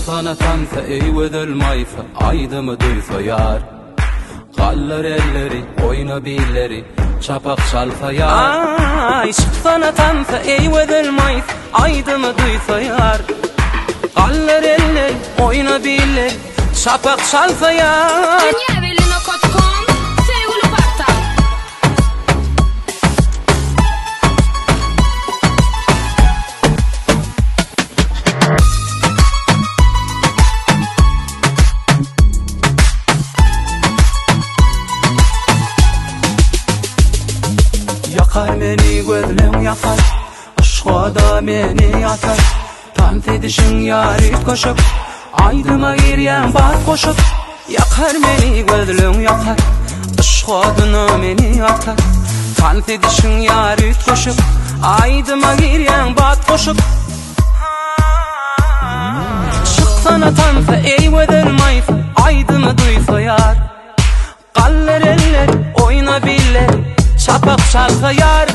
Çıksana tansa eyved elmaysa, aydımı duysa yar. Kallar elleri, oyna billeri, çapak çalsa yar. Ay çıksana tansa eyved elmaysa, aydımı duysa yar. Kallar elleri, oyna billeri, çapak çalsa yar. Yakar beni gözlüm yakar, aşka da beni yatar. Tant edişin yarit koşup, aydıma giryen bat koşup. Yakar beni gözlüm yakar, aşka da beni yatar. Tant edişin yarit koşup, aydıma giryen bat koşup. Çıksana tansa eyved elmaysa, aydımı duysa yar. Kallar eller, oyna billeri, çapak çalsa yar.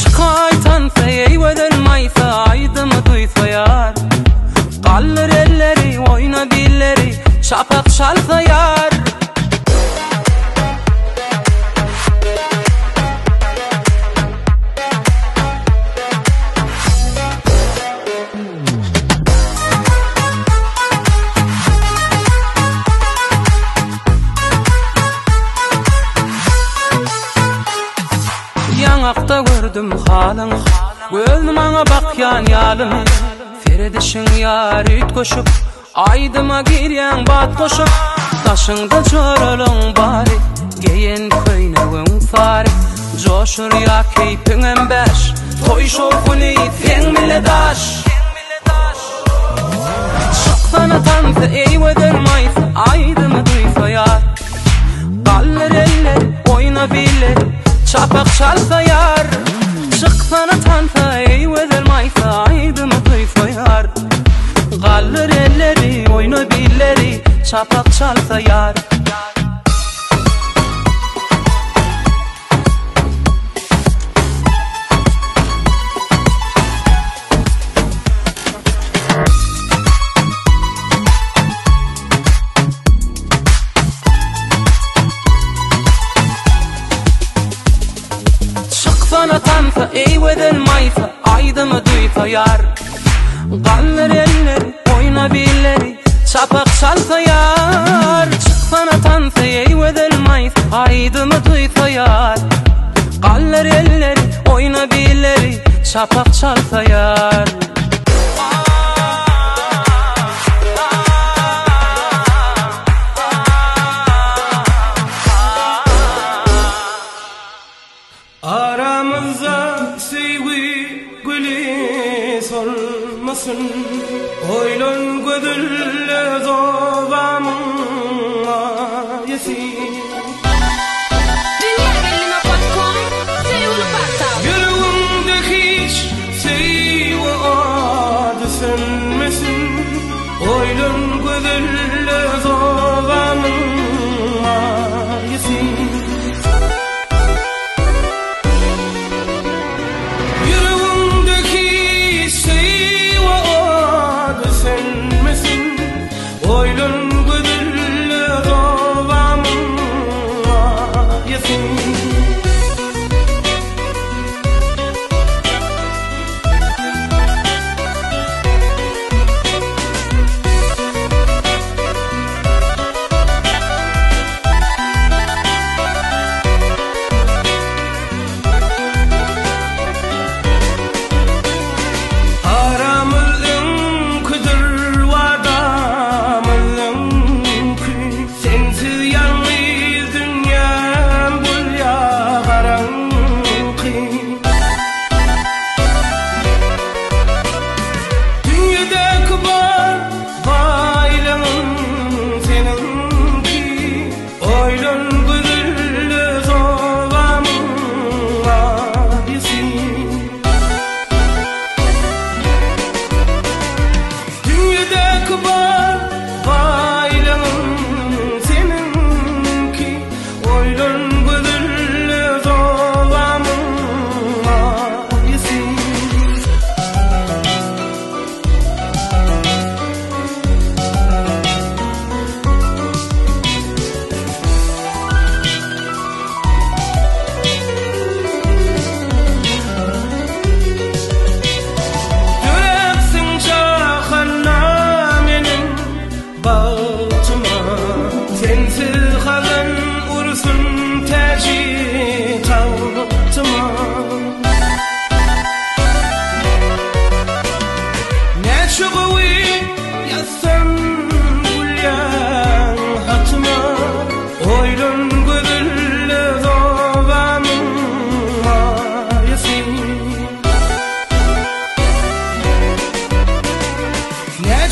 Çıkay tansa eyved elmaysa, aydımı duysa yar. Kallar elleri, oyna billeri, çapak çalsa yar. Yanakta gördüm halın, gözüm ana bakyan yalımı. Feredişin yarit koşup, aydıma giryen bat koşup. Taşında çoralın bari, geyen köynevin fari. Coşur ya keypin embeş, toy şorkuni tengmile daş. Çıksana tansa eyved elmaysa, aydımı duysa yar. Kallar eller, oyna billeri, çapak çalsa yar. Çıksana tansa eyved elmaysa, aydımı duysa yar. Kallar elleri, oyna billeri, çapak çalsa yar. Çıksana tansa eyved elmaysa, aydımı duysa yar. Kallar elleri, oyna billeri, çapak çalsa yar. Çıksana tansa eyved elmaysa, aydımı duysa yar. Kallar elleri, oyna billeri, çapak çalsa yar. Aramızda sevgi gülü solmasın. Oylan gözülle zorlamın yesin. Gönlümde hiç sevgi adı sönmesin. Oylan gözülle zorlamın yesin. Oylun güdül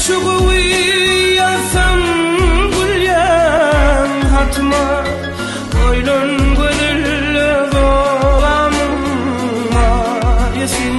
aşığı yazsam gülyen hatıma oylan gönülle dolamıma yesin.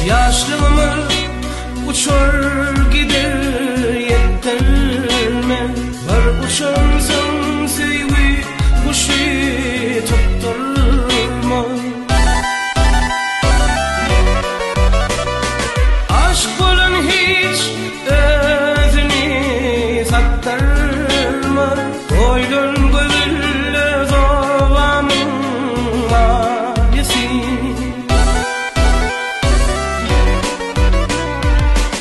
Yaşlığımı uçur gider yettirme. Var uçarsam sevgi kuşu tutturma. Aşk olan hiç özünü sattırma. Oylan gözülle zavamıma yesin.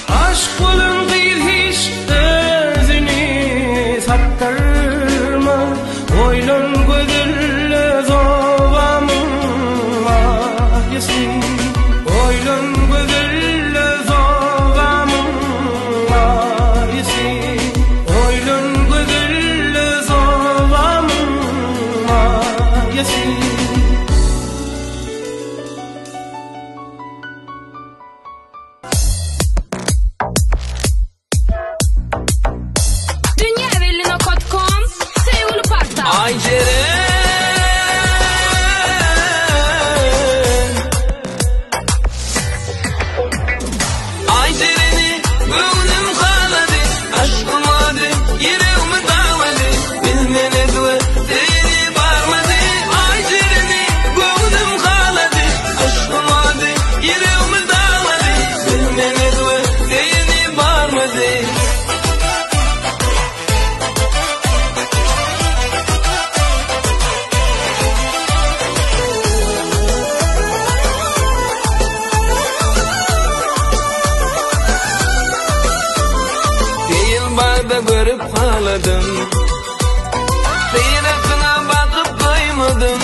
Aşk olan değil hiç özünü sattırma. Oylan gözülle zavamıma yesin. Oylan gözülle zavamıma yesin. Oylan gözülle zavamıma yesin. Dünyavelino.com Seul Park'ta. Ay Ceren, ay Ceren'i gönlüm kaladı, aşkım adı yüreğimi dağladı, bilmene dua değeri varmadı. Ay Ceren'i gönlüm kaladı, aşkım adı yüreğimi dağladı, bilmene dua değeri varmadı. Barda görüp ağladım, seyretine bakıp doymadım.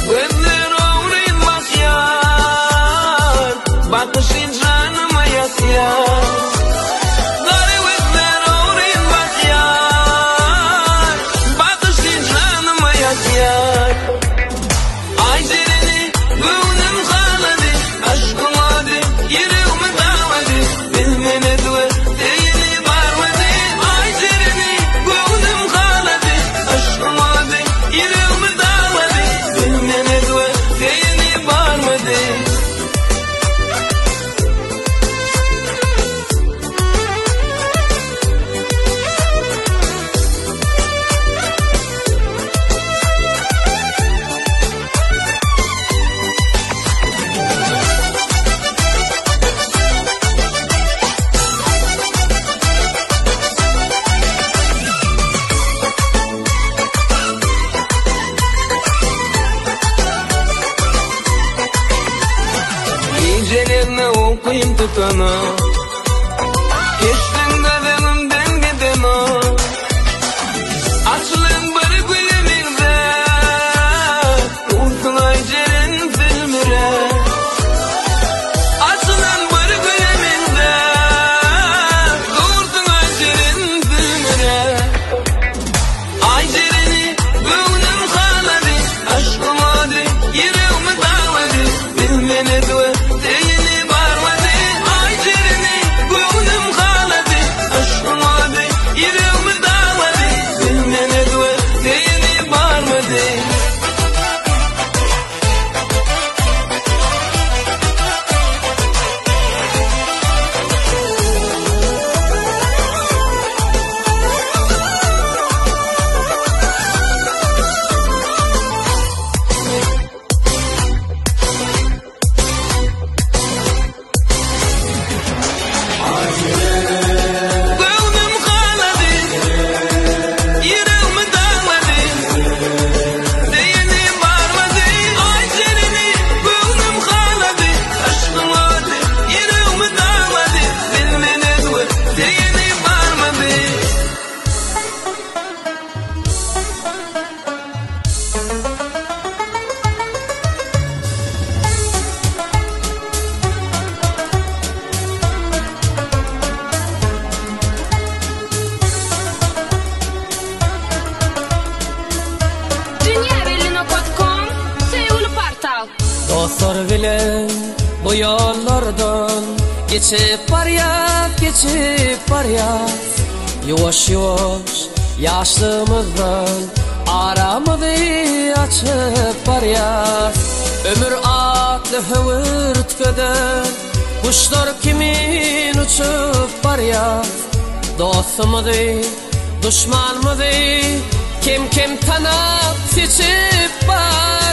Gözler oğrayılmak yar, bakışın canıma yakıyor. Garip gözler oğrayılmak yar, bakışın canıma yakıyor. Ay Ceren'i gönlüm kaladı, aşkım adı yüreğimi dağladı, bilmene dua değeri varmadı. Ay Ceren'i gönlüm kaladı, aşkım adı yüreğimi dağladı, bilmene dua değeri varmadı. Gecelerine okuyayım tutana, geçtin de benimden gidene. Açılın bir gülümüzde, kurtun ay Ceren filmire. Açılın bir gülümüzde, kurtun ay Ceren filmire. Ay Ceren'i gönlüm kaladı, aşkım adı yüreğimi dağladı, bilmene dua değeri varmadı. Ay Ceren'i O yollardan geçip baryat, geçip baryat. Yavaş yavaş yaşlımızdan aramızı açıp baryat. Ömür atlı hıvırtkıdan kuşlar kimin uçup baryat. Dostumuzı, düşmanımızı kim kim tanıp seçip baryat.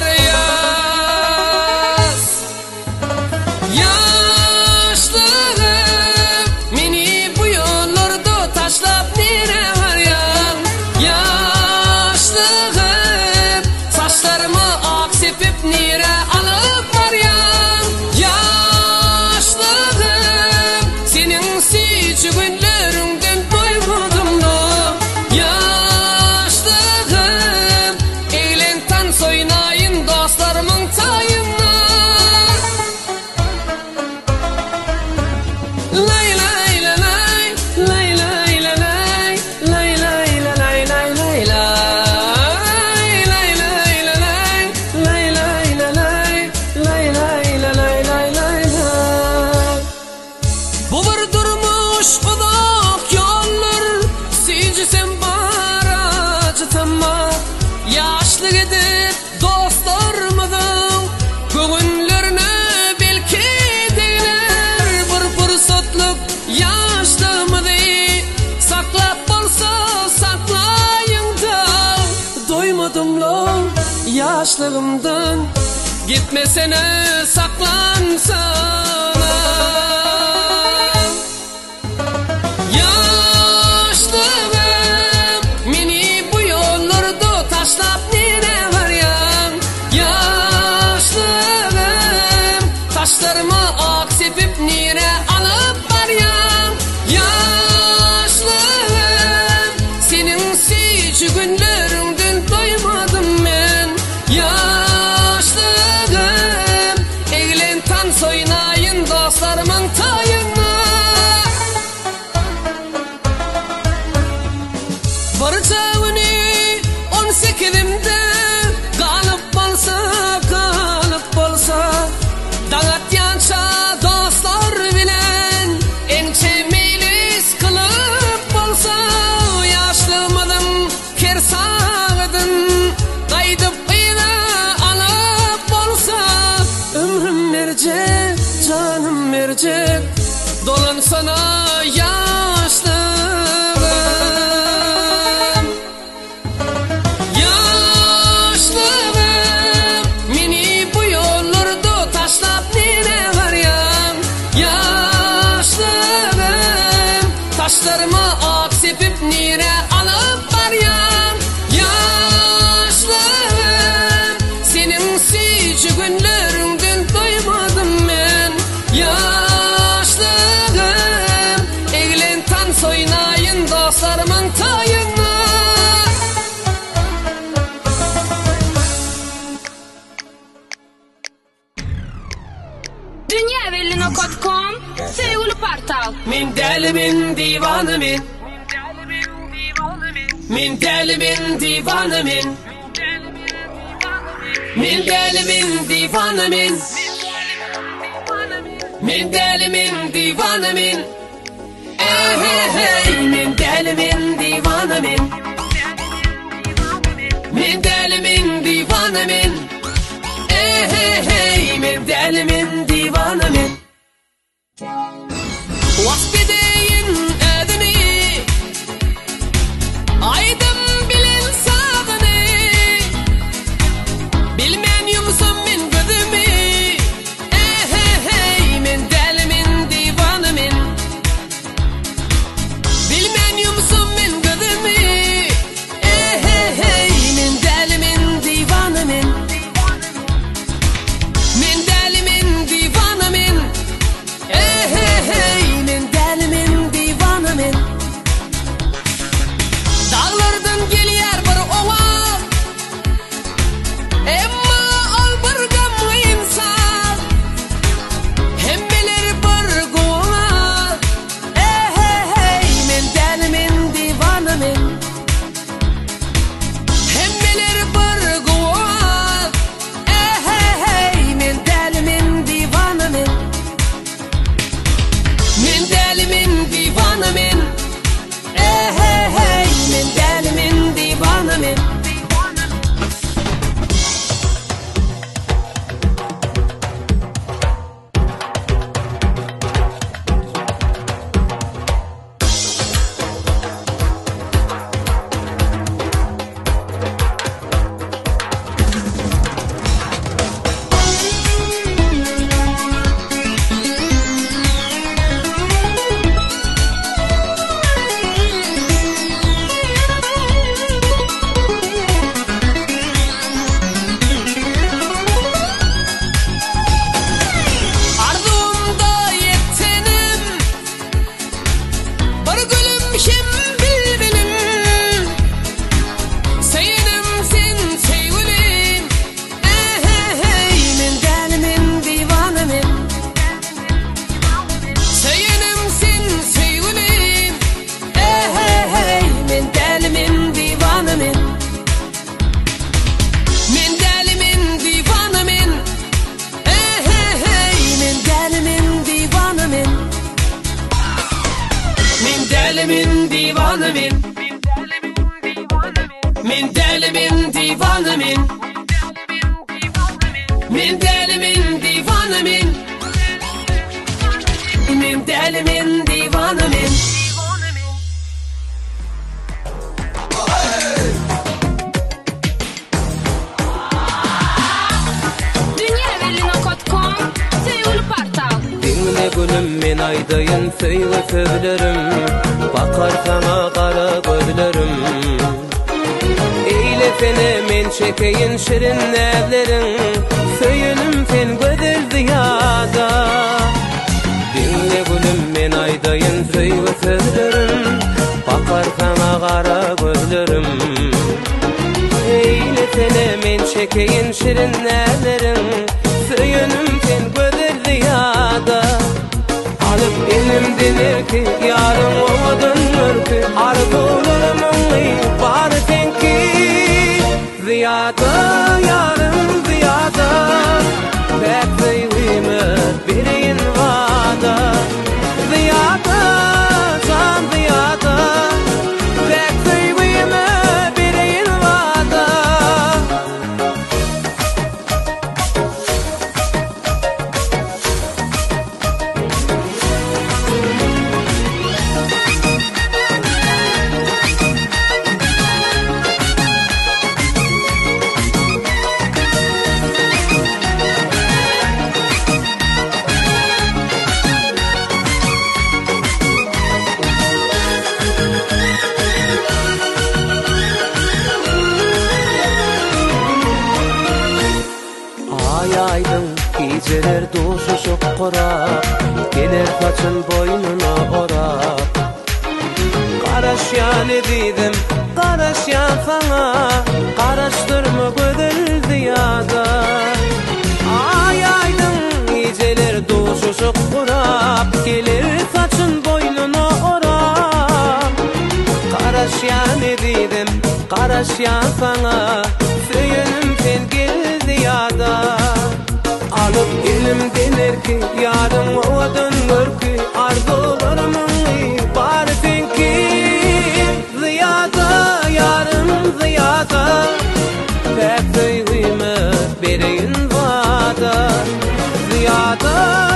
Yaşlığım meni bu yollarda taşlap nere varyan. Yaşlığım saçlarımı ak sepip nere alıp varyan. Yaşlığım senin sici günlerinden doymadım da. Yaşlığım eğlenten soynayın dostlarımın tayına. Yaşlı gidip dostlarımızın koğunlarını belki değiller. Bir fırsatlık yaşlığımızı saklap bolsa saklayın da. Doymadım lan yaşlığımdan, gitmesene saklansana. Taşlap nere varyan. Yaşlığım taşlarımı ak sepip nere alıp varyan. Yaşlığım senin sici günlerinden doymadım ben. Yaşlığım eğlenten soynayın dostlarımın tayına. Varacağını 18'imde kalıp bolsa dağıt yança dostlar bilen ençe meylis kılıp bolsa. Yaşlımıdım kersağıdın kaydıp kıyla alıp bolsa. Ömrüm mercek canım mercek dolan sana yaşlım. Taşlarımı ak sepip nere alıp varyan. Yaşlığım senin sici günlerinden doymadım ben. Yaşlığım eğlenten soynayın dostlarımın tayına. Dünyavelino.com Sevgili Partal. Min deli min divanı min. Min deli min divanı min. Min deli min divanı min. Min deli min divanı min. Hey hey min deli min divanı min. Min deli min divanı min. Hey min deli min divanı min. Vaktideyin edini aydım bilin sağını. Bilmen yumsum min gözümü. Hey min deli min divanı min. Bilmen yumsum min gözümü. Hey min deli min divanı min. Min deli min divanı min. delimin divanımın, min delimin divanımın, min delimin divanımın, min delimin divanımın. Dünyaevelino.com Seul Portal. Dinle gülüm men aydayın söyle sözlerim, bakar sana kara gözlerim. Eyle seni men çekeyin şirin nevlerin, söyünüm sen güzel ziyada. Dinle gülüm men aydayın söyle sözlerim, bakar sana kara gözlerim. Eyle seni men çekeyin şirin nevlerin, söyünüm sen güzel ziyada. Alıp elimden ki yarın ova dönür ki, arzularımın var senki. Ziyada yarın ziyada, pek zeyvime birin vada. Ziyada can ziyada, pek zeyvime birin vada. Ay aydın geceler doşuşup kurak, gelir saçın boynuna orak. Karaşyan edidim, karaşyan sana, karaştırma güzel ziyada. Ay aydın geceler doşuşup kurak, gelir saçın boynuna orak. Karaşyan edidim, karaşyan sana, söyünüm sen gel ziyada. Alıp elimden erki, yarın ova dönür ki, arzularımın var senki. Ziyada yarın ziyada, pek zeyvime bereyin vada. Ziyada